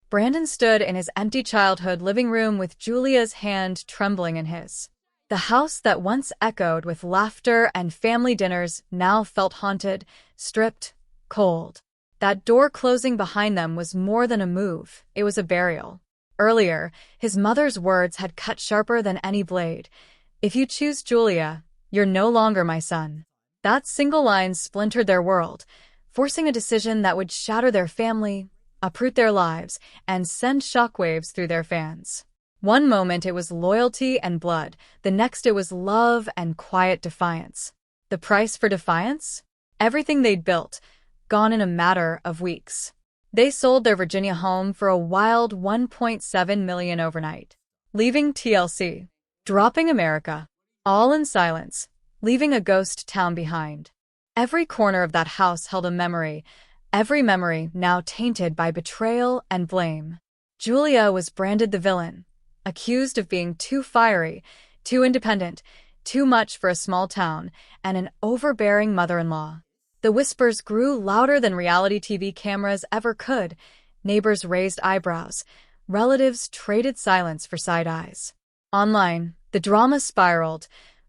Brandon stood in his empty childhood living room with Julia's hand trembling in his. The house that once echoed with laughter and family dinners now felt haunted, stripped, cold. That door closing behind them was more than a move, it was a burial. Earlier, his mother's words had cut sharper than any blade. "If you choose Julia, you're no longer my son." That single line splintered their world, forcing a decision that would shatter their family, uproot their lives, and send shockwaves through their fans. One moment it was loyalty and blood, the next it was love and quiet defiance. The price for defiance? Everything they'd built, gone in a matter of weeks. They sold their Virginia home for a wild $1.7 million overnight, leaving TLC, dropping America, all in silence, leaving a ghost town behind. Every corner of that house held a memory, every memory now tainted by betrayal and blame. Julia was branded the villain, accused of being too fiery, too independent, too much for a small town, and an overbearing mother-in-law. The whispers grew louder than reality TV cameras ever could. Neighbors raised eyebrows. Relatives traded silence for side eyes. Online, the drama spiraled.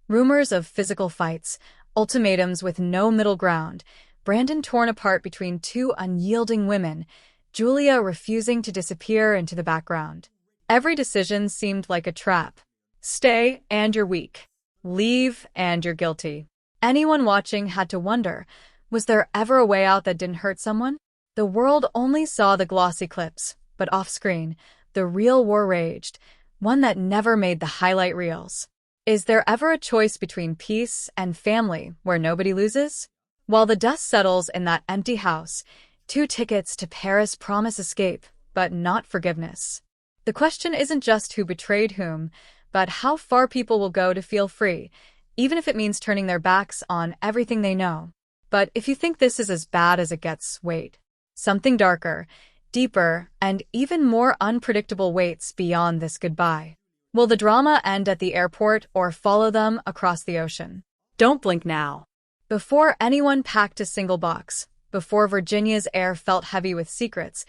Rumors of physical fights, ultimatums with no middle ground, Brandon torn apart between two unyielding women, Julia refusing to disappear into the background. Every decision seemed like a trap. Stay and you're weak. Leave and you're guilty. Anyone watching had to wonder, was there ever a way out that didn't hurt someone? The world only saw the glossy clips, but off-screen, the real war raged, one that never made the highlight reels. Is there ever a choice between peace and family where nobody loses? While the dust settles in that empty house, 2 tickets to Paris promise escape, but not forgiveness. The question isn't just who betrayed whom, but how far people will go to feel free, even if it means turning their backs on everything they know. But if you think this is as bad as it gets, wait. Something darker, deeper, and even more unpredictable waits beyond this goodbye. Will the drama end at the airport or follow them across the ocean? Don't blink now. Before anyone packed a single box, before Virginia's air felt heavy with secrets,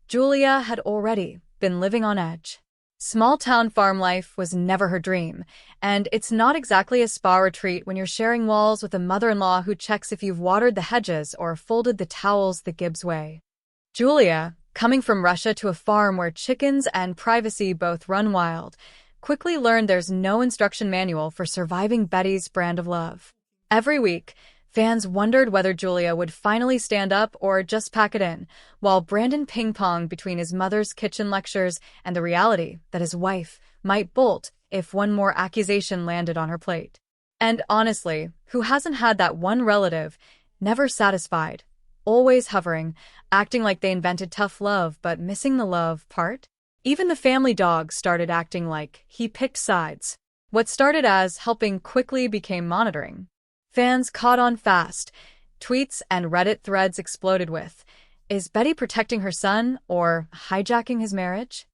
Julia had already been living on edge. Small-town farm life was never her dream, and it's not exactly a spa retreat when you're sharing walls with a mother-in-law who checks if you've watered the hedges or folded the towels the Gibbs way. Julia, coming from Russia to a farm where chickens and privacy both run wild, quickly learned there's no instruction manual for surviving Betty's brand of love. Every week, fans wondered whether Julia would finally stand up or just pack it in, while Brandon ping-ponged between his mother's kitchen lectures and the reality that his wife might bolt if one more accusation landed on her plate. And honestly, who hasn't had that one relative, never satisfied, always hovering, acting like they invented tough love but missing the love part? Even the family dog started acting like he picked sides. What started as helping quickly became monitoring. Fans caught on fast. Tweets and Reddit threads exploded with, "Is Betty protecting her son or hijacking his marriage?"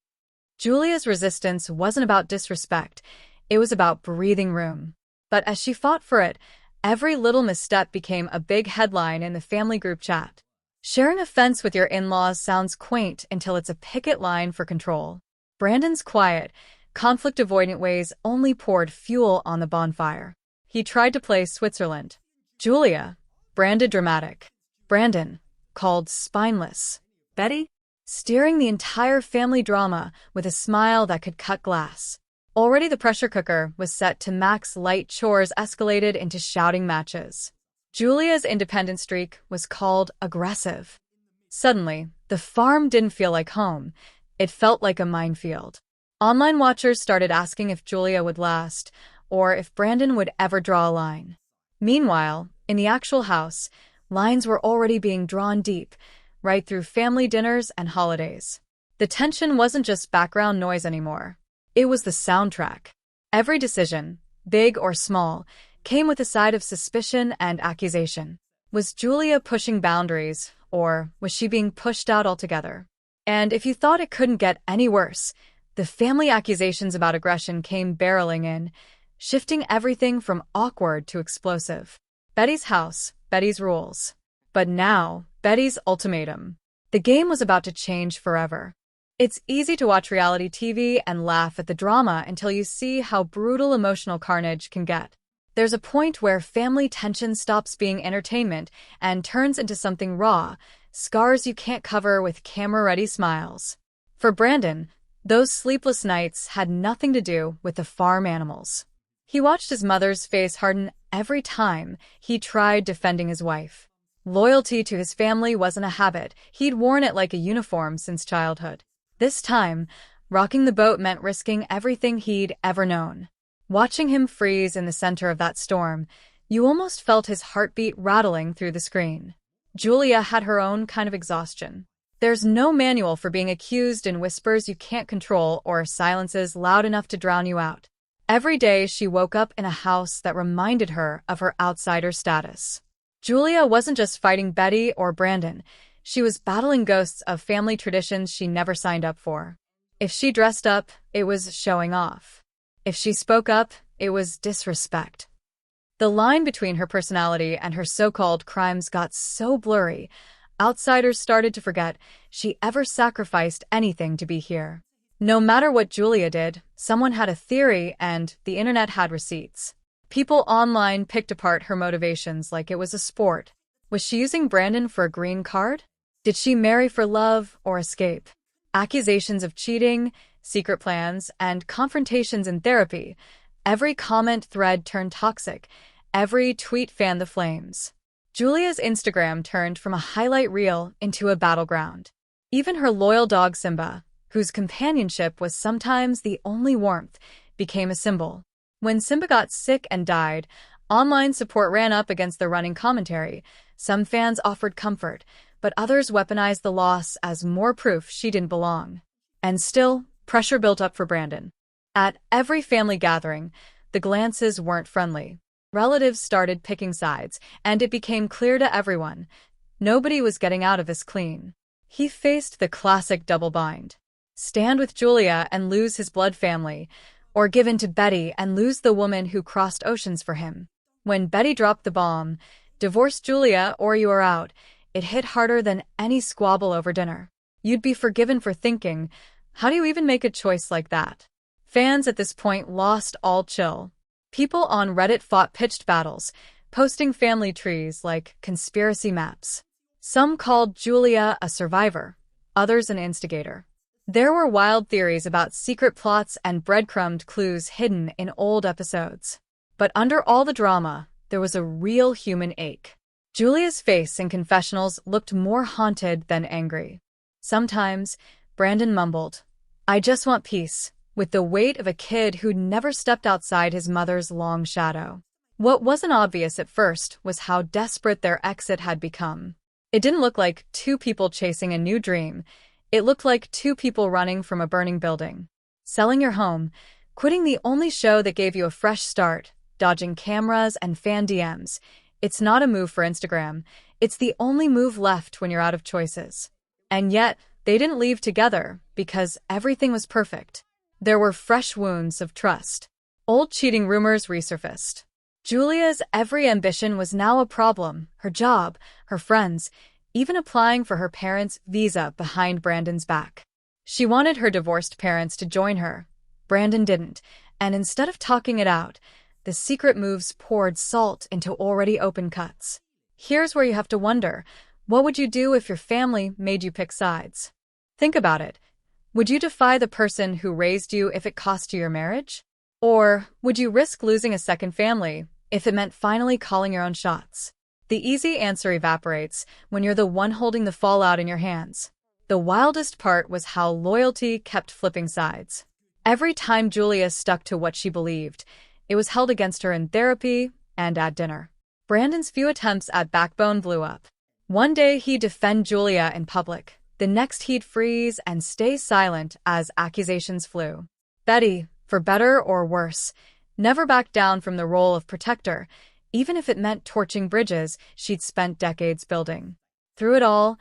Julia's resistance wasn't about disrespect. It was about breathing room. But as she fought for it, every little misstep became a big headline in the family group chat. Sharing a fence with your in-laws sounds quaint until it's a picket line for control. Brandon's quiet, conflict-avoidant ways only poured fuel on the bonfire. He tried to play Switzerland. Julia, branded dramatic. Brandon, called spineless. Betty, steering the entire family drama with a smile that could cut glass. Already the pressure cooker was set to max. Light chores escalated into shouting matches. Julia's independent streak was called aggressive. Suddenly, the farm didn't feel like home. It felt like a minefield. Online watchers started asking if Julia would last, or if Brandon would ever draw a line. Meanwhile, in the actual house, lines were already being drawn deep, right through family dinners and holidays. The tension wasn't just background noise anymore. It was the soundtrack. Every decision, big or small, came with a side of suspicion and accusation. Was Julia pushing boundaries, or was she being pushed out altogether? And if you thought it couldn't get any worse, the family accusations about aggression came barreling in, shifting everything from awkward to explosive. Betty's house, Betty's rules. But now, Betty's ultimatum. The game was about to change forever. It's easy to watch reality TV and laugh at the drama until you see how brutal emotional carnage can get. There's a point where family tension stops being entertainment and turns into something raw, scars you can't cover with camera-ready smiles. For Brandon, those sleepless nights had nothing to do with the farm animals. He watched his mother's face harden every time he tried defending his wife. Loyalty to his family wasn't a habit. He'd worn it like a uniform since childhood. This time, rocking the boat meant risking everything he'd ever known. Watching him freeze in the center of that storm, you almost felt his heartbeat rattling through the screen. Julia had her own kind of exhaustion. There's no manual for being accused in whispers you can't control or silences loud enough to drown you out. Every day she woke up in a house that reminded her of her outsider status. Julia wasn't just fighting Betty or Brandon. She was battling ghosts of family traditions she never signed up for. If she dressed up, it was showing off. If she spoke up, it was disrespect. The line between her personality and her so-called crimes got so blurry, outsiders started to forget she ever sacrificed anything to be here. No matter what Julia did, someone had a theory and the internet had receipts. People online picked apart her motivations like it was a sport. Was she using Brandon for a green card? Did she marry for love or escape? Accusations of cheating, secret plans, and confrontations in therapy. Every comment thread turned toxic. Every tweet fanned the flames. Julia's Instagram turned from a highlight reel into a battleground. Even her loyal dog Simba, whose companionship was sometimes the only warmth, became a symbol. When Simba got sick and died, online support ran up against the running commentary. Some fans offered comfort, but others weaponized the loss as more proof she didn't belong. And still, pressure built up for Brandon. At every family gathering, the glances weren't friendly. Relatives started picking sides, and it became clear to everyone. Nobody was getting out of this clean. He faced the classic double bind. Stand with Julia and lose his blood family, or give in to Betty and lose the woman who crossed oceans for him. When Betty dropped the bomb, divorce Julia or you are out, it hit harder than any squabble over dinner. You'd be forgiven for thinking, how do you even make a choice like that? Fans at this point lost all chill. People on Reddit fought pitched battles, posting family trees like conspiracy maps. Some called Julia a survivor, others an instigator. There were wild theories about secret plots and breadcrumbed clues hidden in old episodes. But under all the drama, there was a real human ache. Julia's face in confessionals looked more haunted than angry. Sometimes, Brandon mumbled, "I just want peace," with the weight of a kid who'd never stepped outside his mother's long shadow. What wasn't obvious at first was how desperate their exit had become. It didn't look like two people chasing a new dream. It looked like two people running from a burning building. Selling your home, quitting the only show that gave you a fresh start, dodging cameras and fan DMs. It's not a move for Instagram. It's the only move left when you're out of choices. And yet, they didn't leave together because everything was perfect. There were fresh wounds of trust. Old cheating rumors resurfaced. Julia's every ambition was now a problem. Her job, her friends, even applying for her parents' visa behind Brandon's back. She wanted her divorced parents to join her. Brandon didn't, and instead of talking it out, the secret moves poured salt into already open cuts. Here's where you have to wonder, what would you do if your family made you pick sides? Think about it. Would you defy the person who raised you if it cost you your marriage? Or would you risk losing a second family if it meant finally calling your own shots? The easy answer evaporates when you're the one holding the fallout in your hands. The wildest part was how loyalty kept flipping sides. Every time Julia stuck to what she believed, it was held against her in therapy and at dinner. Brandon's few attempts at backbone blew up. One day he'd defend Julia in public. The next he'd freeze and stay silent as accusations flew. Betty, for better or worse, never backed down from the role of protector, even if it meant torching bridges she'd spent decades building. Through it all,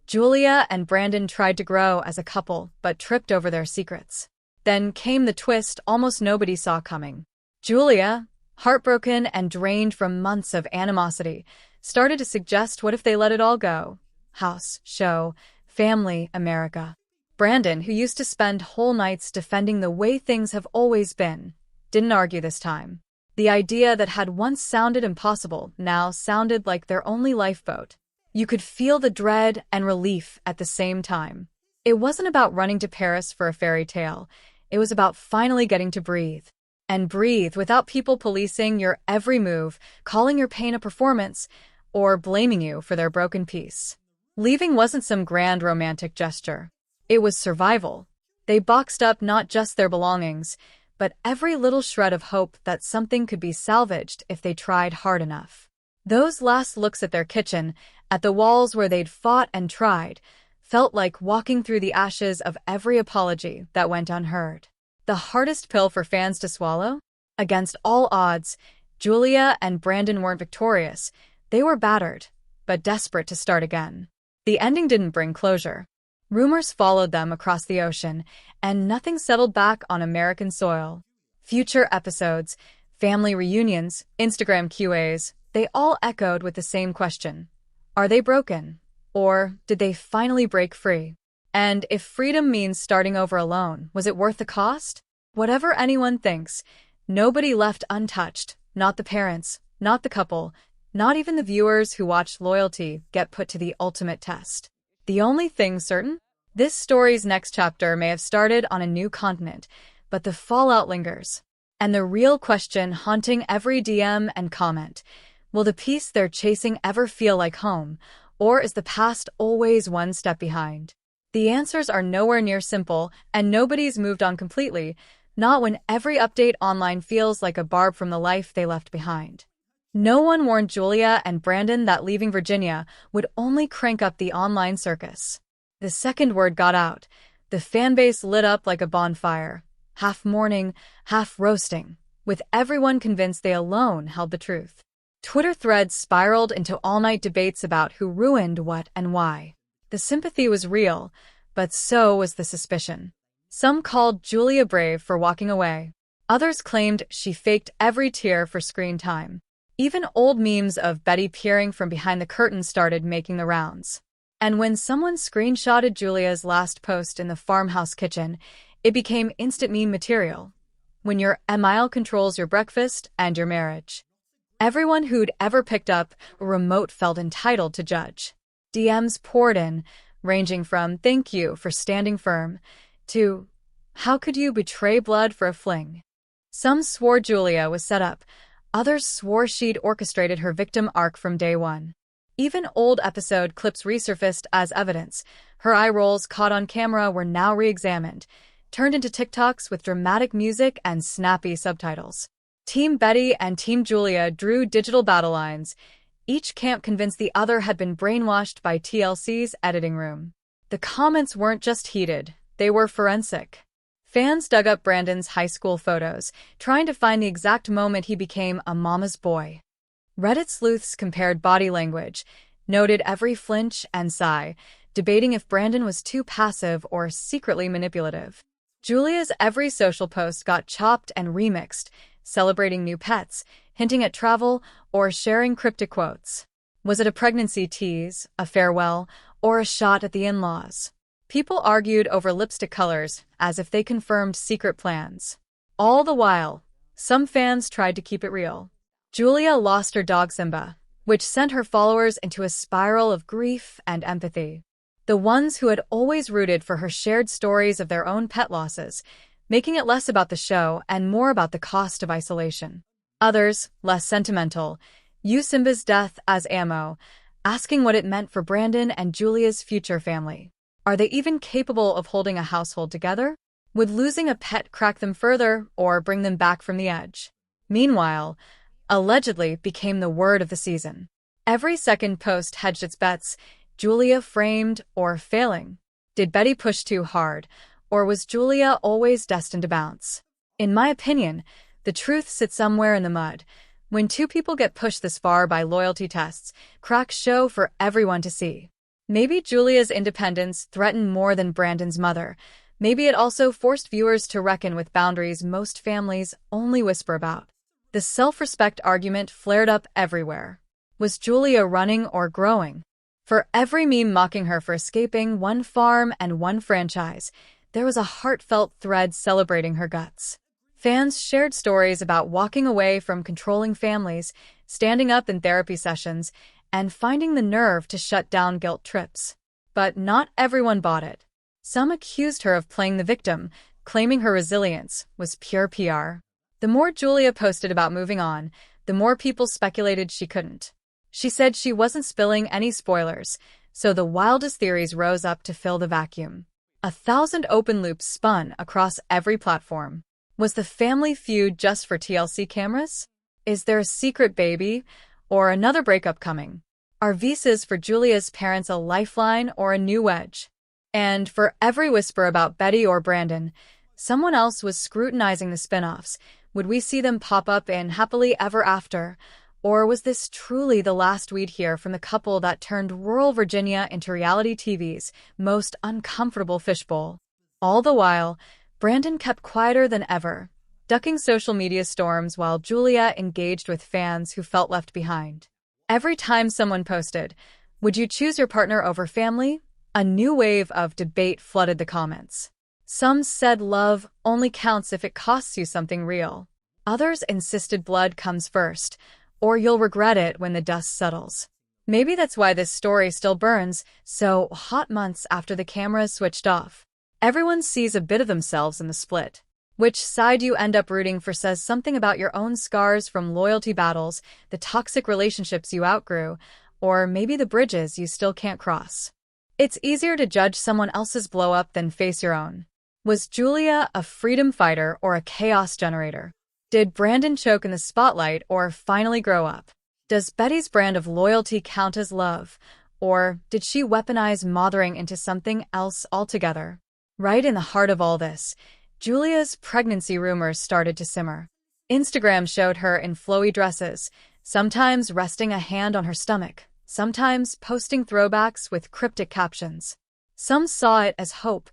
Julia and Brandon tried to grow as a couple but tripped over their secrets. Then came the twist almost nobody saw coming. Julia, heartbroken and drained from months of animosity, started to suggest what if they let it all go? House, show, family, America. Brandon, who used to spend whole nights defending the way things have always been, didn't argue this time. The idea that had once sounded impossible now sounded like their only lifeboat. You could feel the dread and relief at the same time. It wasn't about running to Paris for a fairy tale. It was about finally getting to breathe. And breathe without people policing your every move, calling your pain a performance, or blaming you for their broken peace. Leaving wasn't some grand romantic gesture. It was survival. They boxed up not just their belongings, but every little shred of hope that something could be salvaged if they tried hard enough. Those last looks at their kitchen, at the walls where they'd fought and tried, felt like walking through the ashes of every apology that went unheard. The hardest pill for fans to swallow? Against all odds, Julia and Brandon weren't victorious. They were battered, but desperate to start again. The ending didn't bring closure. Rumors followed them across the ocean, and nothing settled back on American soil. Future episodes, family reunions, Instagram Q&As, they all echoed with the same question. Are they broken? Or did they finally break free? And if freedom means starting over alone, was it worth the cost? Whatever anyone thinks, nobody left untouched, not the parents, not the couple, not even the viewers who watched loyalty get put to the ultimate test. The only thing certain? This story's next chapter may have started on a new continent, but the fallout lingers. And the real question haunting every DM and comment, will the peace they're chasing ever feel like home, or is the past always one step behind? The answers are nowhere near simple, and nobody's moved on completely, not when every update online feels like a barb from the life they left behind. No one warned Julia and Brandon that leaving Virginia would only crank up the online circus. The second word got out, the fanbase lit up like a bonfire, half mourning, half roasting, with everyone convinced they alone held the truth. Twitter threads spiraled into all-night debates about who ruined what and why. The sympathy was real, but so was the suspicion. Some called Julia brave for walking away. Others claimed she faked every tear for screen time. Even old memes of Betty peering from behind the curtain started making the rounds. And when someone screenshotted Julia's last post in the farmhouse kitchen, it became instant meme material. When your email controls your breakfast and your marriage. Everyone who'd ever picked up a remote felt entitled to judge. DMs poured in, ranging from "thank you for standing firm" to "how could you betray blood for a fling?" Some swore Julia was set up, others swore she'd orchestrated her victim arc from day one. Even old episode clips resurfaced as evidence. Her eye rolls caught on camera were now re-examined, turned into TikToks with dramatic music and snappy subtitles. Team Betty and Team Julia drew digital battle lines. Each camp convinced the other had been brainwashed by TLC's editing room. The comments weren't just heated, they were forensic. Fans dug up Brandon's high school photos, trying to find the exact moment he became a mama's boy. Reddit sleuths compared body language, noted every flinch and sigh, debating if Brandon was too passive or secretly manipulative. Julia's every social post got chopped and remixed, celebrating new pets, hinting at travel, or sharing cryptic quotes. Was it a pregnancy tease, a farewell, or a shot at the in-laws? People argued over lipstick colors, as if they confirmed secret plans. All the while, some fans tried to keep it real. Julia lost her dog Simba, which sent her followers into a spiral of grief and empathy. The ones who had always rooted for her shared stories of their own pet losses, making it less about the show and more about the cost of isolation. Others, less sentimental, used Simba's death as ammo, asking what it meant for Brandon and Julia's future family. Are they even capable of holding a household together? Would losing a pet crack them further or bring them back from the edge? Meanwhile, allegedly became the word of the season. Every second post hedged its bets, Julia framed or failing. Did Betty push too hard, or was Julia always destined to bounce? In my opinion, the truth sits somewhere in the mud. When two people get pushed this far by loyalty tests, cracks show for everyone to see. Maybe Julia's independence threatened more than Brandon's mother. Maybe it also forced viewers to reckon with boundaries most families only whisper about. The self-respect argument flared up everywhere. Was Julia running or growing? For every meme mocking her for escaping one farm and one franchise, there was a heartfelt thread celebrating her guts. Fans shared stories about walking away from controlling families, standing up in therapy sessions, and finding the nerve to shut down guilt trips. But not everyone bought it. Some accused her of playing the victim, claiming her resilience was pure PR. The more Julia posted about moving on, the more people speculated she couldn't. She said she wasn't spilling any spoilers, so the wildest theories rose up to fill the vacuum. 1,000 open loops spun across every platform. Was the family feud just for TLC cameras? Is there a secret baby, or another breakup coming? Are visas for Julia's parents a lifeline or a new wedge? And for every whisper about Betty or Brandon, someone else was scrutinizing the spin-offs. Would we see them pop up in Happily Ever After? Or was this truly the last we'd hear from the couple that turned rural Virginia into reality TV's most uncomfortable fishbowl? All the while, Brandon kept quieter than ever, ducking social media storms while Julia engaged with fans who felt left behind. Every time someone posted, "Would you choose your partner over family?" a new wave of debate flooded the comments. Some said love only counts if it costs you something real. Others insisted blood comes first, or you'll regret it when the dust settles. Maybe that's why this story still burns so hot months after the cameras switched off. Everyone sees a bit of themselves in the split. Which side you end up rooting for says something about your own scars from loyalty battles, the toxic relationships you outgrew, or maybe the bridges you still can't cross. It's easier to judge someone else's blow-up than face your own. Was Julia a freedom fighter or a chaos generator? Did Brandon choke in the spotlight or finally grow up? Does Betty's brand of loyalty count as love, or did she weaponize mothering into something else altogether? Right in the heart of all this, Julia's pregnancy rumors started to simmer. Instagram showed her in flowy dresses, sometimes resting a hand on her stomach, sometimes posting throwbacks with cryptic captions. Some saw it as hope,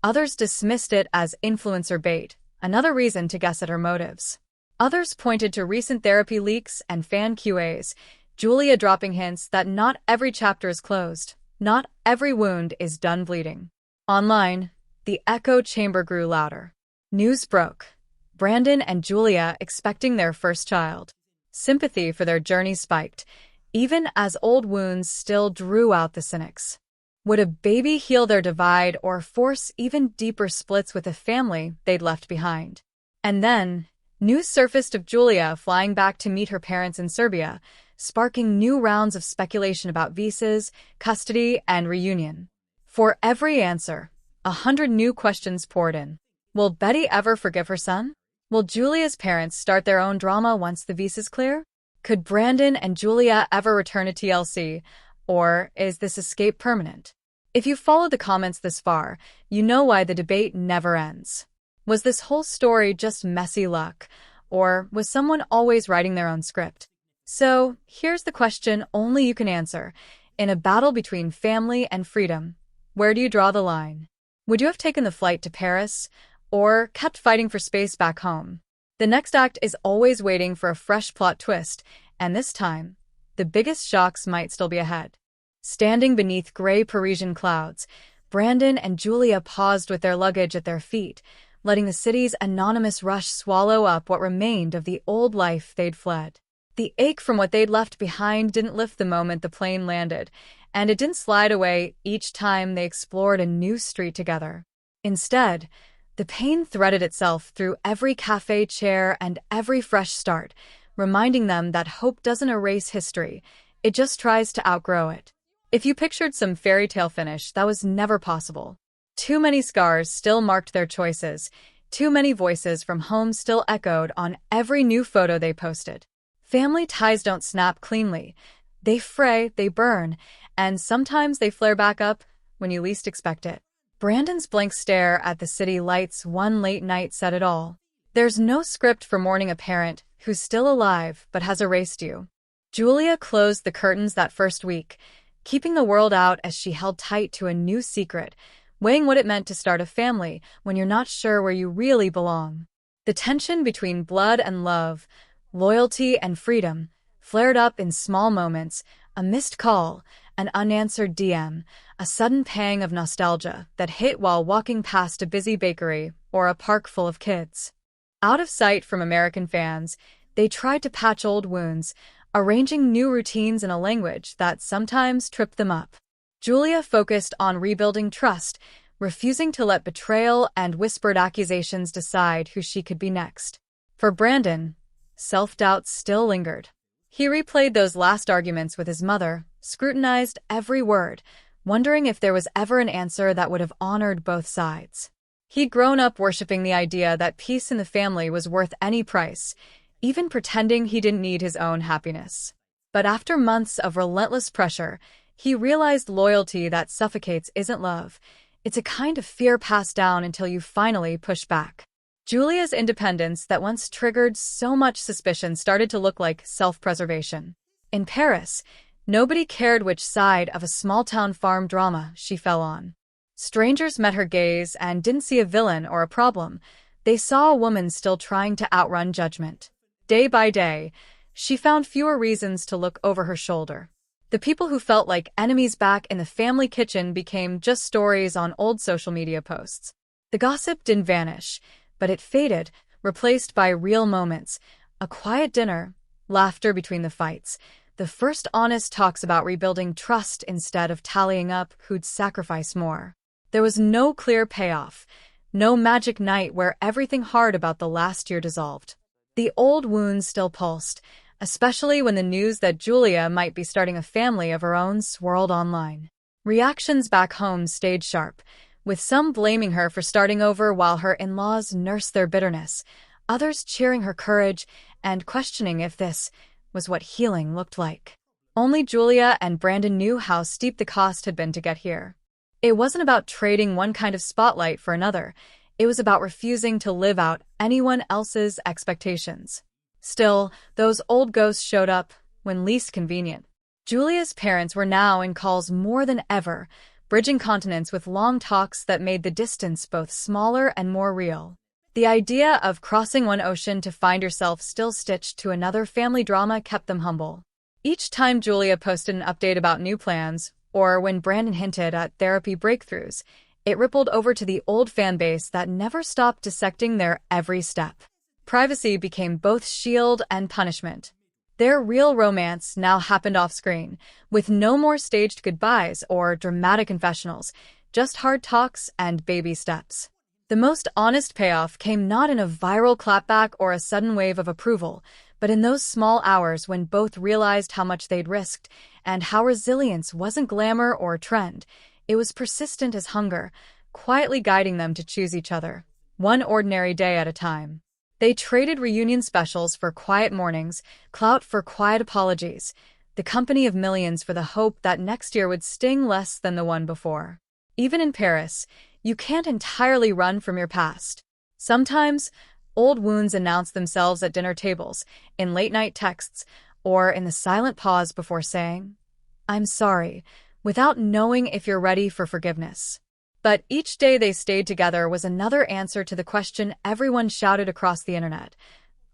others dismissed it as influencer bait, another reason to guess at her motives. Others pointed to recent therapy leaks and fan QAs, Julia dropping hints that not every chapter is closed, not every wound is done bleeding. Online, the echo chamber grew louder. News broke. Brandon and Julia expecting their first child. Sympathy for their journey spiked, even as old wounds still drew out the cynics. Would a baby heal their divide or force even deeper splits with the family they'd left behind? And then, news surfaced of Julia flying back to meet her parents in Serbia, sparking new rounds of speculation about visas, custody, and reunion. For every answer, 100 new questions poured in. Will Betty ever forgive her son? Will Julia's parents start their own drama once the visa's clear? Could Brandon and Julia ever return to TLC, or is this escape permanent? If you followed the comments this far, you know why the debate never ends. Was this whole story just messy luck, or was someone always writing their own script? So, here's the question only you can answer. In a battle between family and freedom, where do you draw the line? Would you have taken the flight to Paris, or kept fighting for space back home? The next act is always waiting for a fresh plot twist, and this time, the biggest shocks might still be ahead. Standing beneath gray Parisian clouds, Brandon and Julia paused with their luggage at their feet, letting the city's anonymous rush swallow up what remained of the old life they'd fled. The ache from what they'd left behind didn't lift the moment the plane landed, and it didn't slide away each time they explored a new street together. Instead, the pain threaded itself through every cafe chair and every fresh start, reminding them that hope doesn't erase history, it just tries to outgrow it. If you pictured some fairy tale finish, that was never possible. Too many scars still marked their choices, too many voices from home still echoed on every new photo they posted. Family ties don't snap cleanly. They fray, they burn, and sometimes they flare back up when you least expect it. Brandon's blank stare at the city lights one late night said it all. There's no script for mourning a parent who's still alive but has erased you. Julia closed the curtains that first week, keeping the world out as she held tight to a new secret, weighing what it meant to start a family when you're not sure where you really belong. The tension between blood and love, loyalty and freedom, flared up in small moments, a missed call, an unanswered DM, a sudden pang of nostalgia that hit while walking past a busy bakery or a park full of kids. Out of sight from American fans, they tried to patch old wounds, arranging new routines in a language that sometimes tripped them up. Julia focused on rebuilding trust, refusing to let betrayal and whispered accusations decide who she could be next. For Brandon, self-doubt still lingered. He replayed those last arguments with his mother, scrutinized every word, wondering if there was ever an answer that would have honored both sides. He'd grown up worshiping the idea that peace in the family was worth any price, even pretending he didn't need his own happiness. But after months of relentless pressure, he realized loyalty that suffocates isn't love. It's a kind of fear passed down until you finally push back. Julia's independence that once triggered so much suspicion started to look like self-preservation. In Paris, nobody cared which side of a small-town farm drama she fell on. Strangers met her gaze and didn't see a villain or a problem. They saw a woman still trying to outrun judgment. Day by day, she found fewer reasons to look over her shoulder. The people who felt like enemies back in the family kitchen became just stories on old social media posts. The gossip didn't vanish, but it faded, replaced by real moments, a quiet dinner, laughter between the fights, the first honest talks about rebuilding trust instead of tallying up who'd sacrifice more. There was no clear payoff, no magic night where everything hard about the last year dissolved. The old wounds still pulsed, especially when the news that Julia might be starting a family of her own swirled online. Reactions back home stayed sharp, with some blaming her for starting over while her in-laws nursed their bitterness, others cheering her courage and questioning if this was what healing looked like. Only Julia and Brandon knew how steep the cost had been to get here. It wasn't about trading one kind of spotlight for another. It was about refusing to live out anyone else's expectations. Still, those old ghosts showed up when least convenient. Julia's parents were now in calls more than ever, bridging continents with long talks that made the distance both smaller and more real. The idea of crossing one ocean to find yourself still stitched to another family drama kept them humble. Each time Julia posted an update about new plans, or when Brandon hinted at therapy breakthroughs, it rippled over to the old fan base that never stopped dissecting their every step. Privacy became both shield and punishment. Their real romance now happened off-screen, with no more staged goodbyes or dramatic confessionals, just hard talks and baby steps. The most honest payoff came not in a viral clapback or a sudden wave of approval, but in those small hours when both realized how much they'd risked and how resilience wasn't glamour or trend. It was persistent as hunger, quietly guiding them to choose each other, one ordinary day at a time. They traded reunion specials for quiet mornings, clout for quiet apologies, the company of millions for the hope that next year would sting less than the one before. Even in Paris, you can't entirely run from your past. Sometimes, old wounds announce themselves at dinner tables, in late-night texts, or in the silent pause before saying, "I'm sorry," without knowing if you're ready for forgiveness. But each day they stayed together was another answer to the question everyone shouted across the internet.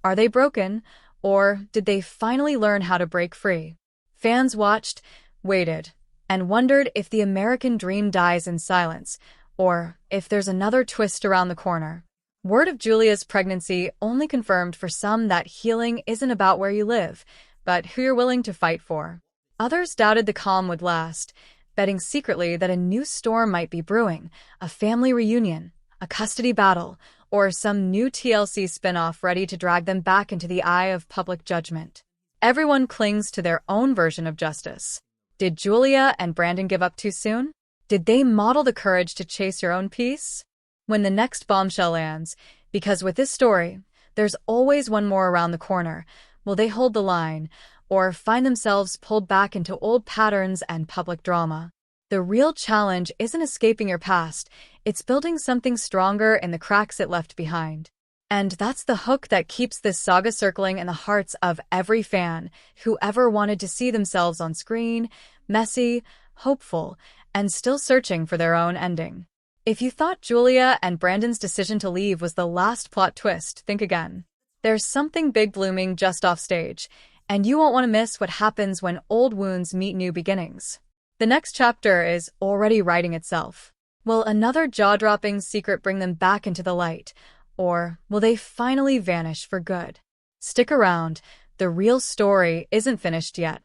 Are they broken, or did they finally learn how to break free? Fans watched, waited, and wondered if the American dream dies in silence, or if there's another twist around the corner. Word of Julia's pregnancy only confirmed for some that healing isn't about where you live, but who you're willing to fight for. Others doubted the calm would last, betting secretly that a new storm might be brewing, a family reunion, a custody battle, or some new TLC spin-off ready to drag them back into the eye of public judgment. Everyone clings to their own version of justice. Did Julia and Brandon give up too soon? Did they model the courage to chase your own peace? When the next bombshell lands, because with this story, there's always one more around the corner, will they hold the line, or find themselves pulled back into old patterns and public drama? The real challenge isn't escaping your past, it's building something stronger in the cracks it left behind. And that's the hook that keeps this saga circling in the hearts of every fan who ever wanted to see themselves on screen, messy, hopeful, and still searching for their own ending. If you thought Julia and Brandon's decision to leave was the last plot twist, think again. There's something big blooming just off stage, and you won't want to miss what happens when old wounds meet new beginnings. The next chapter is already writing itself. Will another jaw-dropping secret bring them back into the light, or will they finally vanish for good? Stick around, the real story isn't finished yet.